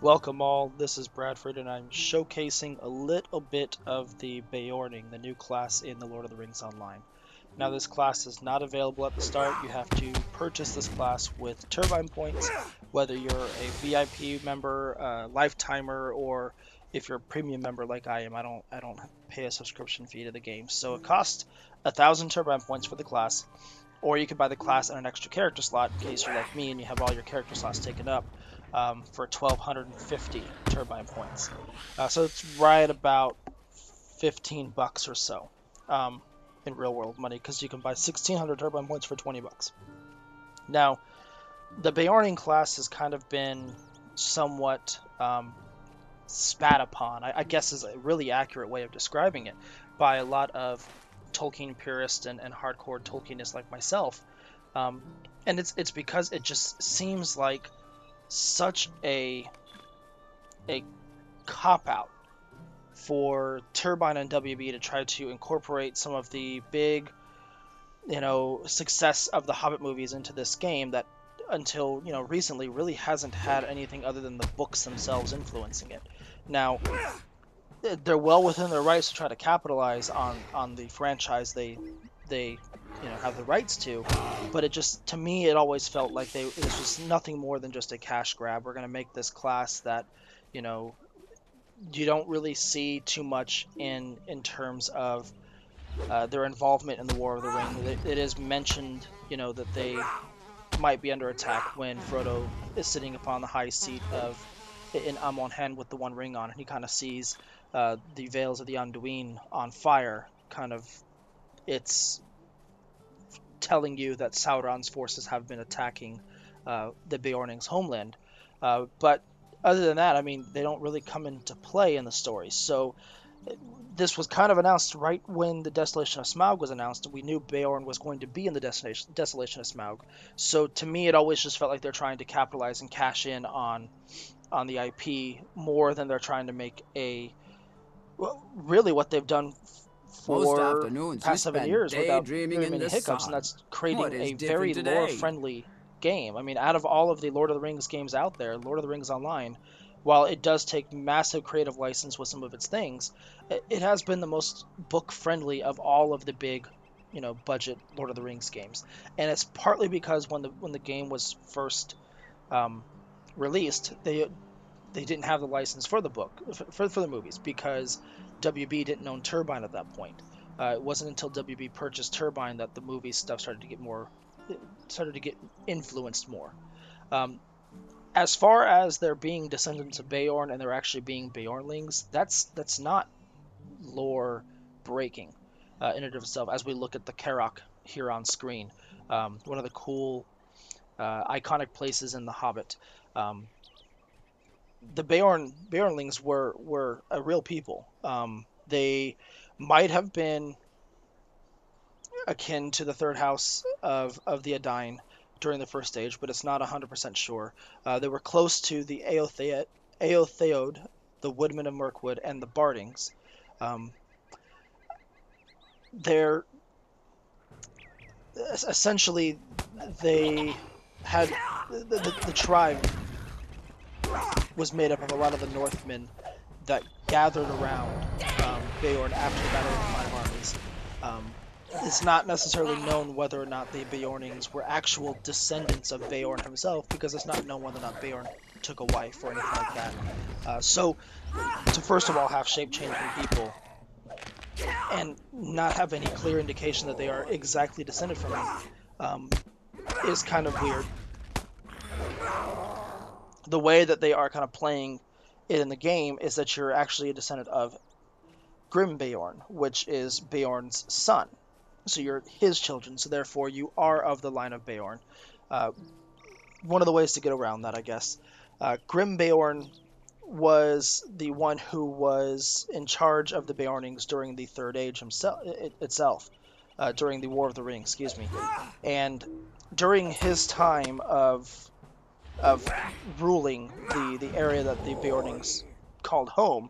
Welcome all, this is Bradford and I'm showcasing a little bit of the Beorning, the new class in the Lord of the Rings Online. Now this class is not available at the start. You have to purchase this class with turbine points, whether you're a VIP member, a lifetimer, or if you're a premium member like I am. I don't pay a subscription fee to the game. So it costs 1,000 turbine points for the class, or you could buy the class and an extra character slot in case you're like me and you have all your character slots taken up, for 1,250 turbine points. So it's right about 15 bucks or so, in real world money, because you can buy 1,600 turbine points for 20 bucks. Now, the Beorning class has kind of been somewhat spat upon, I guess is a really accurate way of describing it, by a lot of Tolkien purists and hardcore Tolkienists like myself. Um, and it's because it just seems like such a cop out for Turbine and WB to try to incorporate some of the big, success of the Hobbit movies into this game that until, recently really hasn't had anything other than the books themselves influencing it. Now, they're well within their rights to try to capitalize on the franchise they have the rights to, but it just, to me, it always felt like this was nothing more than just a cash grab. We're going to make this class that, you know you don't really see too much in terms of their involvement in the War of the Ring. It is mentioned, that they might be under attack when Frodo is sitting upon the high seat of in Amon Hen with the One Ring on, and he kind of sees the Vales of the Anduin on fire. Kind of, it's telling you that Sauron's forces have been attacking the Beorning's homeland. But other than that, I mean, they don't really come into play in the story. So this was kind of announced right when the Desolation of Smaug was announced. We knew Beorn was going to be in the Desolation of Smaug. So to me, it always just felt like they're trying to capitalize and cash in on the IP more than they're trying to make a, well, really what they've done Most for the afternoons you past 7 spend years without daydreaming very in many the hiccups, and sun. that's What creating is a different very today? lore-friendly game. I mean, out of all of the Lord of the Rings games out there, Lord of the Rings Online, while it does take massive creative license with some of its things, it has been the most book-friendly of all of the big, budget Lord of the Rings games. And it's partly because when the game was first um, released, they didn't have the license for the book for the movies because WB didn't own Turbine at that point. It wasn't until WB purchased Turbine that the movie stuff started to get influenced more. Um, as far as there being descendants of Beorn and there actually being Beornlings, that's not lore breaking in and of itself. As we look at the Carrock here on screen, one of the cool iconic places in The Hobbit. Um, the Beornlings were a real people. They might have been akin to the third house of the Adain during the first stage, but it's not 100% sure. They were close to the Aotheod, the Woodmen of Mirkwood, and the Bardings. Um, they're essentially, they had the tribe was made up of a lot of the Northmen that gathered around Beorn after the Battle of the Five Armies. It's not necessarily known whether or not the Beornings were actual descendants of Beorn himself, because it's not known whether or not Beorn took a wife or anything like that. So, to first of all have shape-changing people and not have any clear indication that they are exactly descended from him is kind of weird. The way that they are kind of playing it in the game is that you're actually a descendant of Grim Beorn, which is Beorn's son. So you're his children, so therefore you are of the line of Beorn. Uh, One of the ways to get around that, I guess. Grim Beorn was the one who was in charge of the Beornings during the Third Age itself, during the War of the Ring, excuse me. And during his time of ruling the area that the Beornings called home,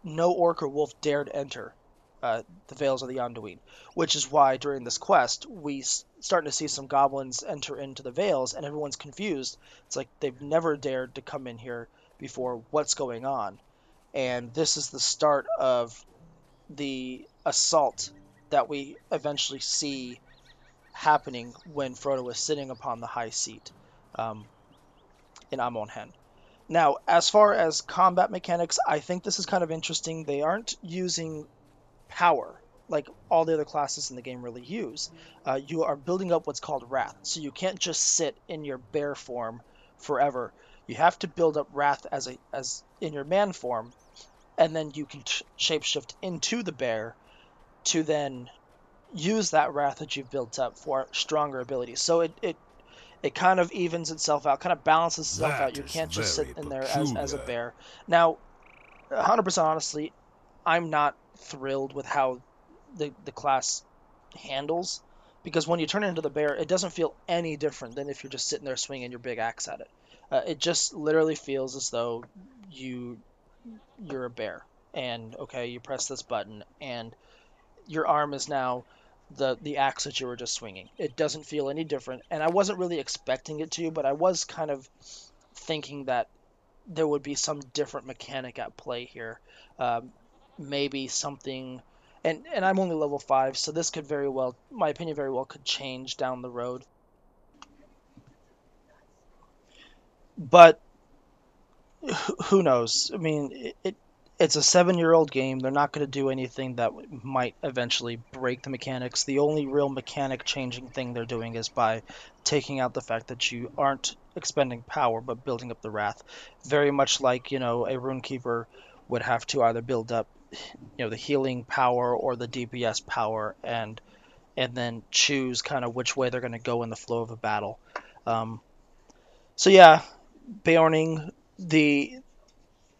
no orc or wolf dared enter the Vales of the Anduin, which is why during this quest we starting to see some goblins enter into the Vales, and everyone's confused. It's like they've never dared to come in here. before what's going on. And this is the start of the assault that we eventually see happening when Frodo is sitting upon the high seat um, in Amon Hen. Now, as far as combat mechanics, I think this is kind of interesting. They aren't using power like all the other classes in the game really use. You are building up what's called wrath, so you can't just sit in your bear form forever. You have to build up wrath as in your man form, and then you can shapeshift into the bear to then use that wrath that you've built up for stronger abilities. So it kind of evens itself out, kind of balances itself out. That You is can't just sit very in there as a peculiar. bear. Now, 100% honestly, I'm not thrilled with how the class handles, because when you turn into the bear, it doesn't feel any different than if you're just sitting there swinging your big axe at it. It just literally feels as though you you're a bear, and okay, you press this button, and your arm is now the axe that you were just swinging. It doesn't feel any different, and I wasn't really expecting it to, but I was kind of thinking that there would be some different mechanic at play here. Um, Maybe something, and I'm only level 5, so this could very well, my opinion very well could change down the road. But who knows? I mean, it's a 7-year-old game. They're not going to do anything that might eventually break the mechanics. The only real mechanic changing thing they're doing is by taking out the fact that you aren't expending power but building up the wrath. Very much like, a runekeeper would have to either build up, the healing power or the DPS power, and then choose kind of which way they're going to go in the flow of a battle. Um, so yeah, Beorning, the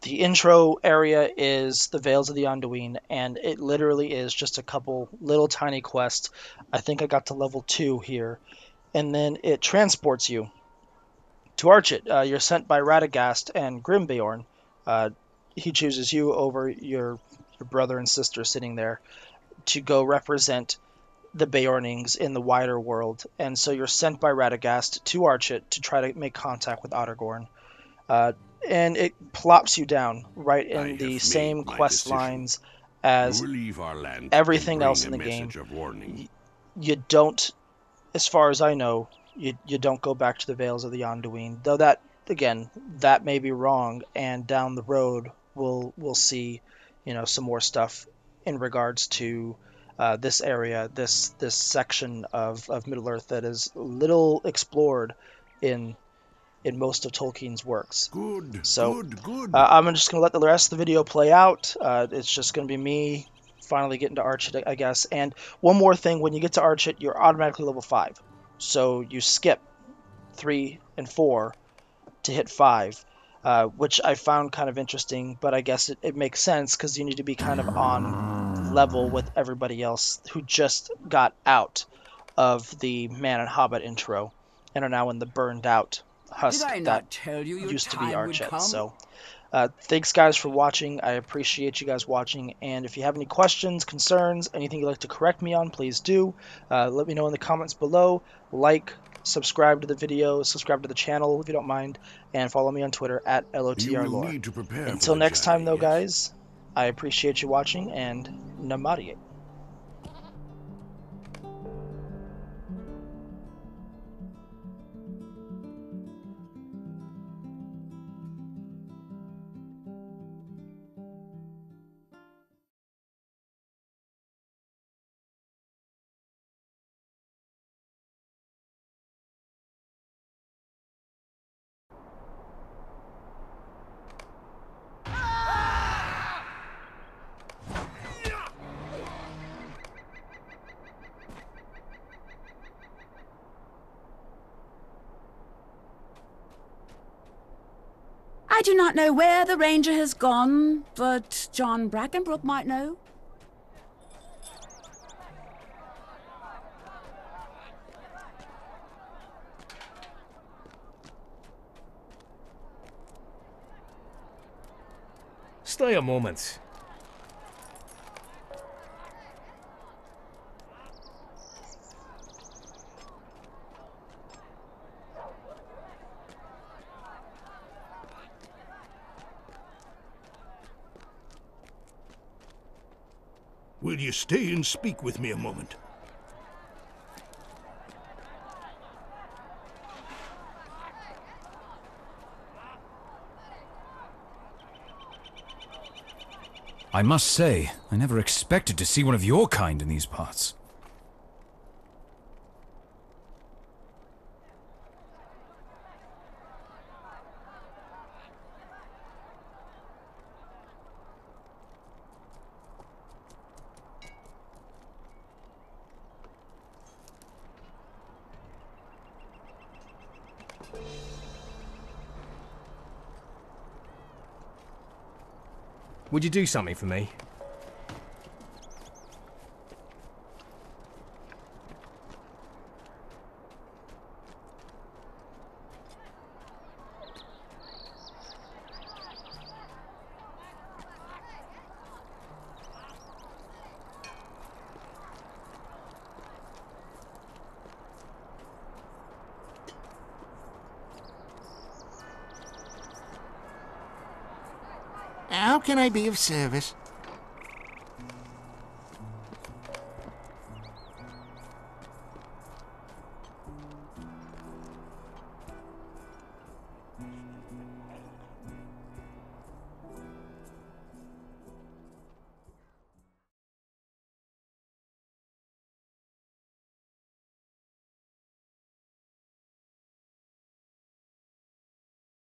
intro area is the Vales of the Anduin, and it literally is just a couple little tiny quests. I think I got to level 2 here, and then it transports you to Archit. You're sent by Radagast and Grimbeorn. Uh, he chooses you over your brother and sister sitting there to go represent the Beornings in the wider world, and so you're sent by Radagast to Archit to try to make contact with Ottergorn. Uh, and it plops you down right I in the have made same my quest decision. lines You as will leave our land and everything else bring in a the game. message of warning. You don't, as far as I know, you don't go back to the Vales of the Anduin. Though that, again, that may be wrong, and down the road we'll see, some more stuff in regards to this area, this section of Middle Earth that is little explored in most of Tolkien's works. Good, So good, good. I'm just going to let the rest of the video play out. It's just going to be me finally getting to Archit, I guess. And one more thing, when you get to Archit, you're automatically level 5. So you skip 3 and 4 to hit 5, which I found kind of interesting, but I guess it makes sense because you need to be kind of on level with everybody else who just got out of the Man and Hobbit intro and are now in the burned out Did husk I that not tell you your used to be time would Archit. come? So thanks, guys, for watching. I appreciate you guys watching. And if you have any questions, concerns, anything you'd like to correct me on, please do. Let me know in the comments below. Like, subscribe to the video, subscribe to the channel if you don't mind, and follow me on Twitter at You will LOTRLore. need to prepare for Until the next time, journey, though, yes? guys, I appreciate you watching, and Namarie. I do not know where the ranger has gone, but John Brackenbrook might know. Stay a moment. Will you stay and speak with me a moment? I must say, I never expected to see one of your kind in these parts. Would you do something for me? How can I be of service?